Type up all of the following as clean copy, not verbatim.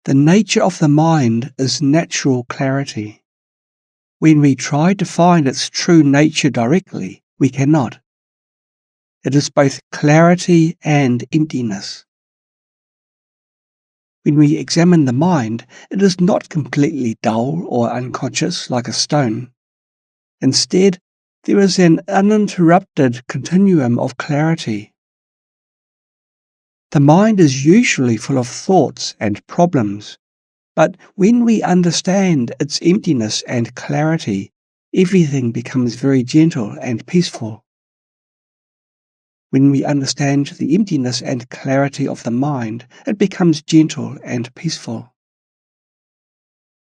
The nature of the mind is natural clarity. When we try to find its true nature directly, we cannot. It is both clarity and emptiness. When we examine the mind, it is not completely dull or unconscious like a stone. Instead, there is an uninterrupted continuum of clarity. The mind is usually full of thoughts and problems, but when we understand its emptiness and clarity, everything becomes very gentle and peaceful. When we understand the emptiness and clarity of the mind, it becomes gentle and peaceful.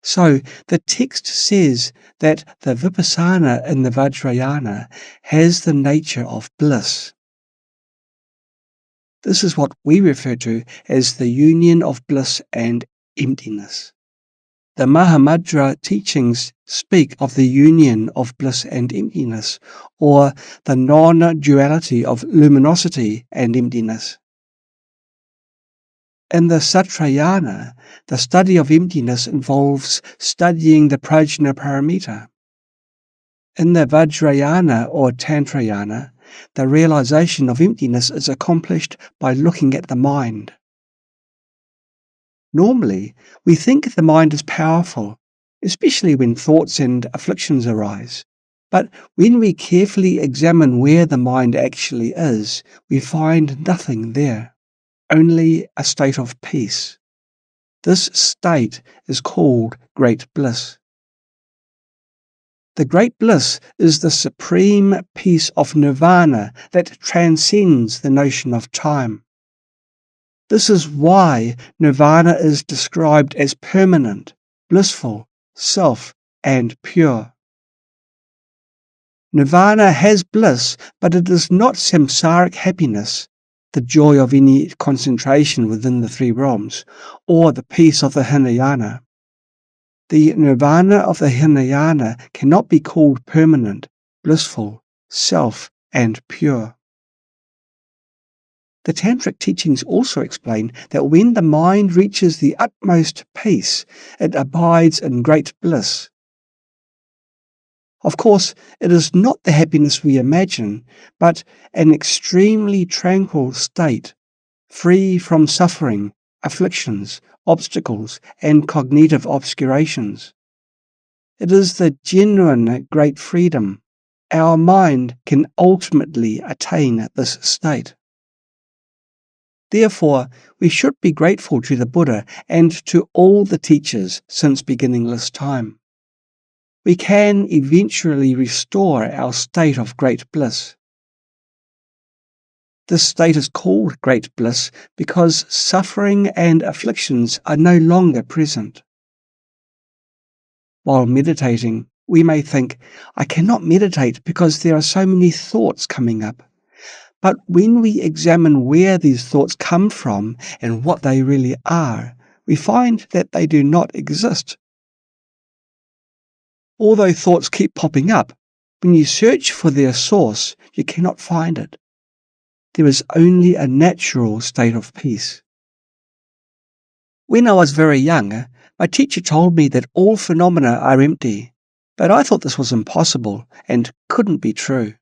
So, the text says that the vipassana in the Vajrayana has the nature of bliss. This is what we refer to as the union of bliss and emptiness. The Mahamudra teachings speak of the union of bliss and emptiness, or the non-duality of luminosity and emptiness. In the Satrayana, the study of emptiness involves studying the Prajna Paramita. In the Vajrayana or Tantrayana, the realization of emptiness is accomplished by looking at the mind. Normally, we think the mind is powerful, especially when thoughts and afflictions arise. But when we carefully examine where the mind actually is, we find nothing there, only a state of peace. This state is called great bliss. The great bliss is the supreme peace of nirvana that transcends the notion of time. This is why nirvana is described as permanent, blissful, self, and pure. Nirvana has bliss, but it is not samsaric happiness, the joy of any concentration within the three realms, or the peace of the Hinayana. The nirvana of the Hinayana cannot be called permanent, blissful, self, and pure. The Tantric teachings also explain that when the mind reaches the utmost peace, it abides in great bliss. Of course, it is not the happiness we imagine, but an extremely tranquil state, free from suffering, afflictions, obstacles, and cognitive obscurations. It is the genuine great freedom. Our mind can ultimately attain this state. Therefore, we should be grateful to the Buddha and to all the teachers since beginningless time. We can eventually restore our state of great bliss. This state is called great bliss because suffering and afflictions are no longer present. While meditating, we may think, I cannot meditate because there are so many thoughts coming up. But when we examine where these thoughts come from and what they really are, we find that they do not exist. Although thoughts keep popping up, when you search for their source, you cannot find it. There is only a natural state of peace. When I was very young, my teacher told me that all phenomena are empty, but I thought this was impossible and couldn't be true.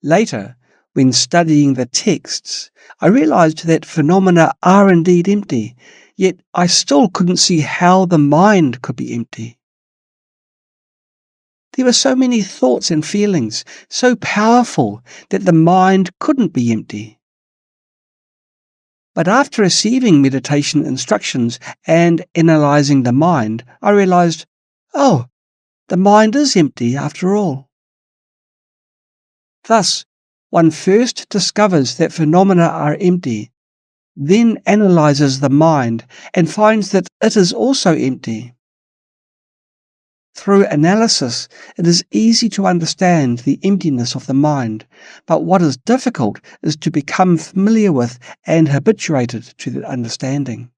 Later, when studying the texts, I realized that phenomena are indeed empty, yet I still couldn't see how the mind could be empty. There were so many thoughts and feelings, so powerful that the mind couldn't be empty. But after receiving meditation instructions and analyzing the mind, I realized, oh, the mind is empty after all. Thus, one first discovers that phenomena are empty, then analyzes the mind and finds that it is also empty. Through analysis, it is easy to understand the emptiness of the mind, but what is difficult is to become familiar with and habituated to that understanding.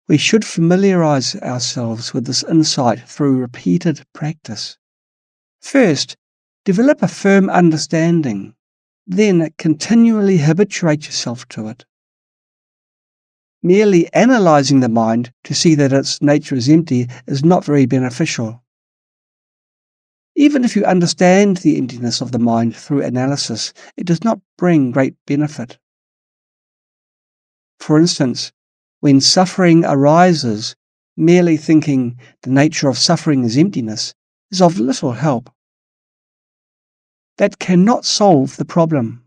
We should familiarize ourselves with this insight through repeated practice. First, develop a firm understanding, then continually habituate yourself to it. merely analysing the mind to see that its nature is empty is not very beneficial. Even if you understand the emptiness of the mind through analysis, it does not bring great benefit. For instance, when suffering arises, merely thinking the nature of suffering is emptiness is of little help. That cannot solve the problem.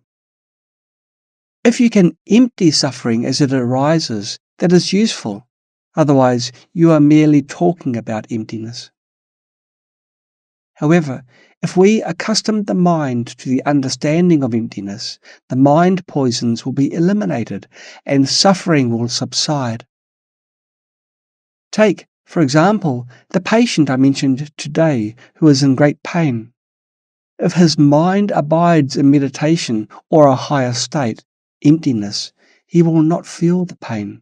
If you can empty suffering as it arises, that is useful. Otherwise, you are merely talking about emptiness. However, if we accustom the mind to the understanding of emptiness, the mind poisons will be eliminated and suffering will subside. Take, for example, the patient I mentioned today who is in great pain. If his mind abides in meditation or a higher state, emptiness, he will not feel the pain.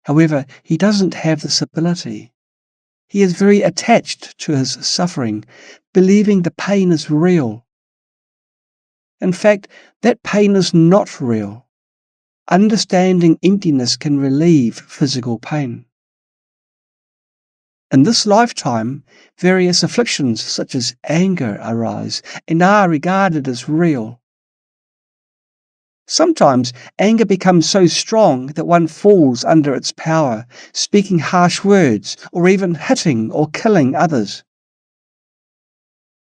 However, he doesn't have this ability. He is very attached to his suffering, believing the pain is real. In fact, that pain is not real. Understanding emptiness can relieve physical pain. In this lifetime, various afflictions such as anger arise and are regarded as real. Sometimes anger becomes so strong that one falls under its power, speaking harsh words or even hitting or killing others.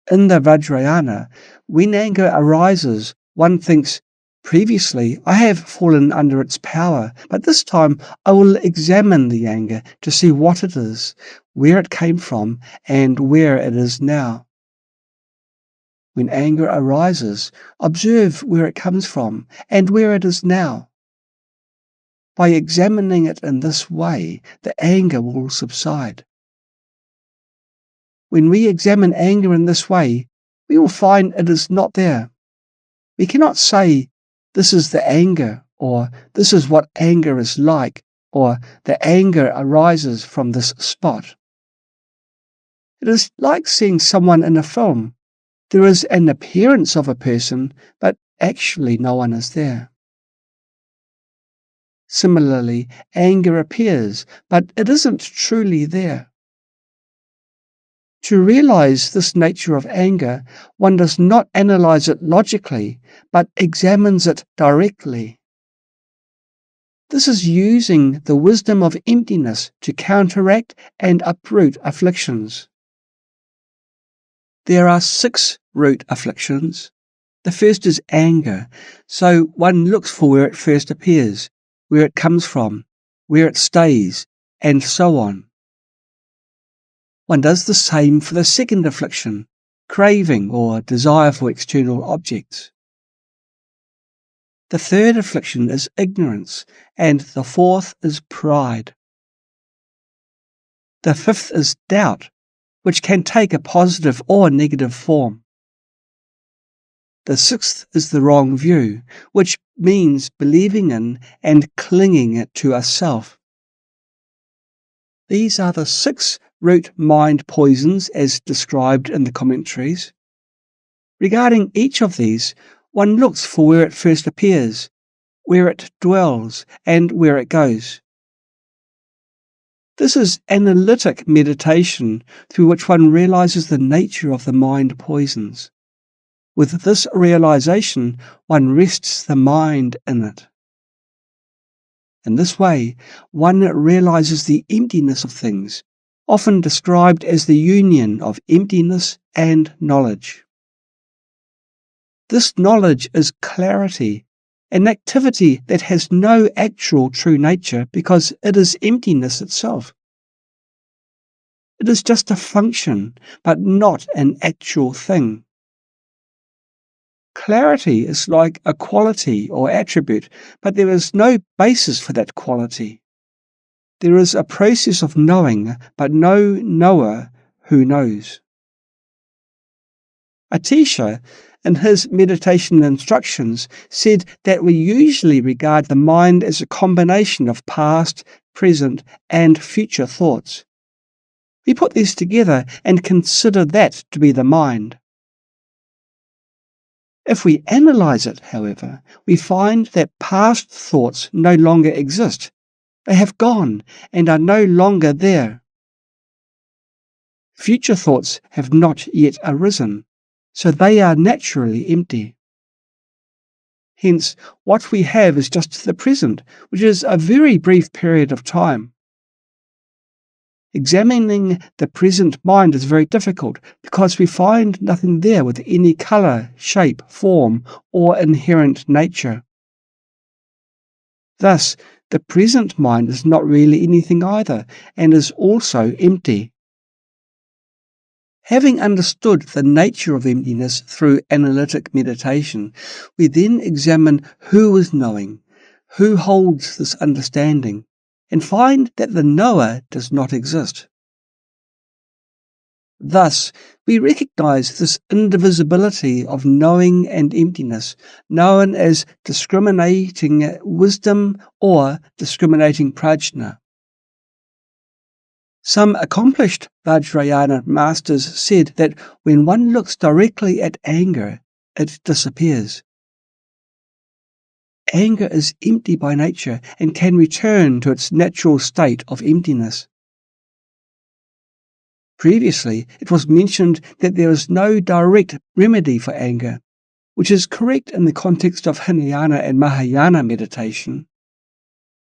In the Vajrayana, when anger arises, one thinks, previously I have fallen under its power, but this time I will examine the anger to see what it is, where it came from, and where it is now. When anger arises, observe where it comes from and where it is now. By examining it in this way, the anger will subside. When we examine anger in this way, we will find it is not there. We cannot say, this is the anger, or this is what anger is like, or the anger arises from this spot. It is like seeing someone in a film. There is an appearance of a person, but actually no one is there. Similarly, anger appears, but it isn't truly there. To realize this nature of anger, one does not analyze it logically, but examines it directly. This is using the wisdom of emptiness to counteract and uproot afflictions. There are 6 root afflictions. The first is anger, so one looks for where it first appears, where it comes from, where it stays, and so on. One does the same for the second affliction, craving or desire for external objects. The third affliction is ignorance, and the fourth is pride. The fifth is doubt, which can take a positive or negative form. The sixth is the wrong view, which means believing in and clinging it to a self. These are the 6 root mind poisons as described in the commentaries. Regarding each of these, one looks for where it first appears, where it dwells, and where it goes. This is analytic meditation through which one realizes the nature of the mind poisons. With this realization, one rests the mind in it. In this way, one realizes the emptiness of things, often described as the union of emptiness and knowledge. This knowledge is clarity, an activity that has no actual true nature because it is emptiness itself. It is just a function, but not an actual thing. Clarity is like a quality or attribute, but there is no basis for that quality. There is a process of knowing, but no knower who knows. Atisha, in his meditation instructions, said that we usually regard the mind as a combination of past, present, and future thoughts. We put these together and consider that to be the mind. If we analyze it, however, we find that past thoughts no longer exist. They have gone and are no longer there. Future thoughts have not yet arisen, so they are naturally empty. Hence, what we have is just the present, which is a very brief period of time. Examining the present mind is very difficult because we find nothing there with any colour, shape, form, or inherent nature. Thus, the present mind is not really anything either, and is also empty. Having understood the nature of emptiness through analytic meditation, we then examine who is knowing, who holds this understanding, and find that the knower does not exist. Thus, we recognize this indivisibility of knowing and emptiness, known as discriminating wisdom or discriminating prajna. Some accomplished Vajrayana masters said that when one looks directly at anger, it disappears. Anger is empty by nature and can return to its natural state of emptiness. Previously, it was mentioned that there is no direct remedy for anger, which is correct in the context of Hinayana and Mahayana meditation.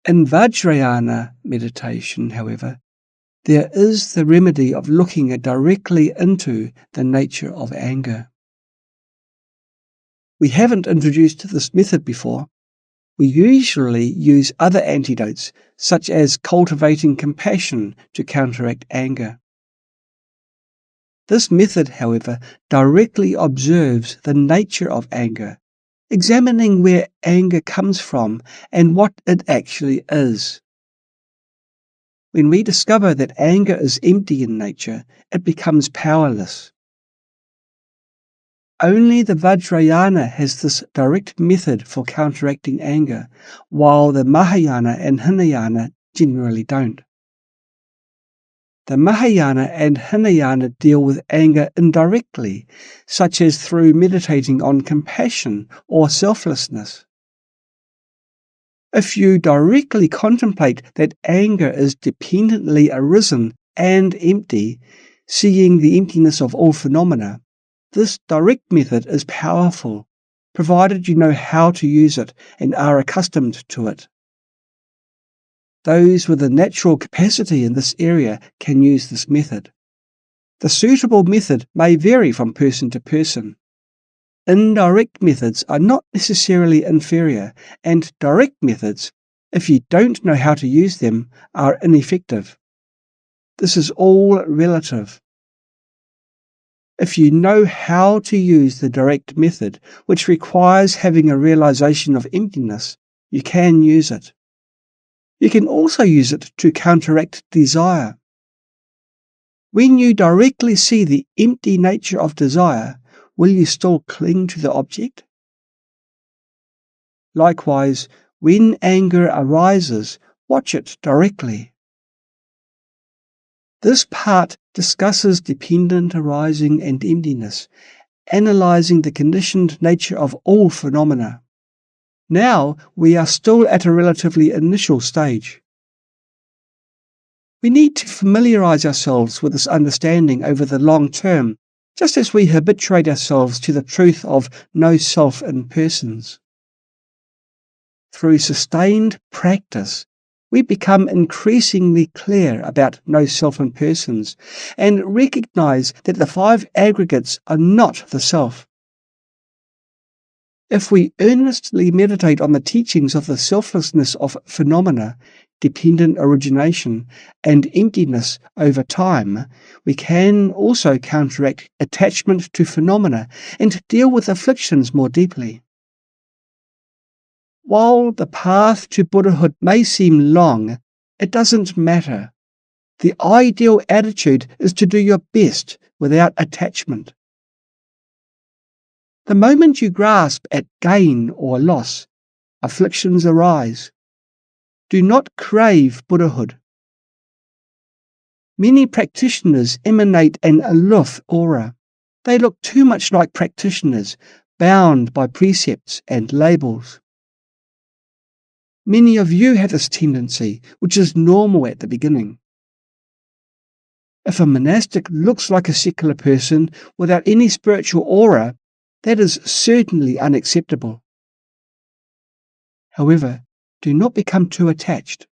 In Vajrayana meditation, however, there is the remedy of looking directly into the nature of anger. We haven't introduced this method before. We usually use other antidotes, such as cultivating compassion to counteract anger. This method, however, directly observes the nature of anger, examining where anger comes from and what it actually is. When we discover that anger is empty in nature, it becomes powerless. Only the Vajrayana has this direct method for counteracting anger, while the Mahayana and Hinayana generally don't. The Mahayana and Hinayana deal with anger indirectly, such as through meditating on compassion or selflessness. If you directly contemplate that anger is dependently arisen and empty, seeing the emptiness of all phenomena, this direct method is powerful, provided you know how to use it and are accustomed to it. Those with a natural capacity in this area can use this method. The suitable method may vary from person to person. Indirect methods are not necessarily inferior, and direct methods, if you don't know how to use them, are ineffective. This is all relative. If you know how to use the direct method, which requires having a realization of emptiness, you can use it. You can also use it to counteract desire. When you directly see the empty nature of desire, will you still cling to the object? Likewise, when anger arises, watch it directly. This part discusses dependent arising and emptiness, analyzing the conditioned nature of all phenomena. Now we are still at a relatively initial stage. We need to familiarize ourselves with this understanding over the long term, just as we habituate ourselves to the truth of no self in persons. Through sustained practice, we become increasingly clear about no self in persons and recognize that the five aggregates are not the self. If we earnestly meditate on the teachings of the selflessness of phenomena, dependent origination, and emptiness over time, we can also counteract attachment to phenomena and deal with afflictions more deeply. While the path to Buddhahood may seem long, it doesn't matter. The ideal attitude is to do your best without attachment. The moment you grasp at gain or loss, afflictions arise. Do not crave Buddhahood. Many practitioners emanate an aloof aura. They look too much like practitioners, bound by precepts and labels. Many of you have this tendency, which is normal at the beginning. If a monastic looks like a secular person without any spiritual aura, that is certainly unacceptable. However, do not become too attached.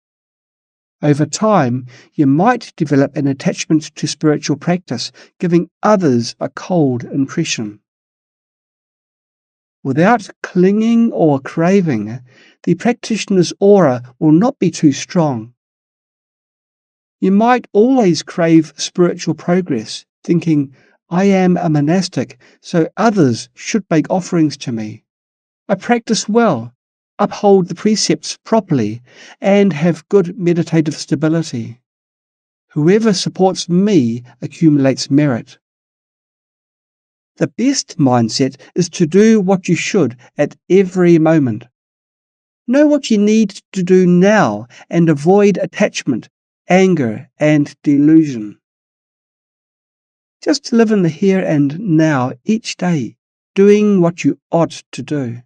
Over time, you might develop an attachment to spiritual practice, giving others a cold impression. Without clinging or craving, the practitioner's aura will not be too strong. You might always crave spiritual progress, thinking, I am a monastic, so others should make offerings to me. I practice well, uphold the precepts properly, and have good meditative stability. Whoever supports me accumulates merit. The best mindset is to do what you should at every moment. Know what you need to do now and avoid attachment, anger, and delusion. Just live in the here and now each day, doing what you ought to do.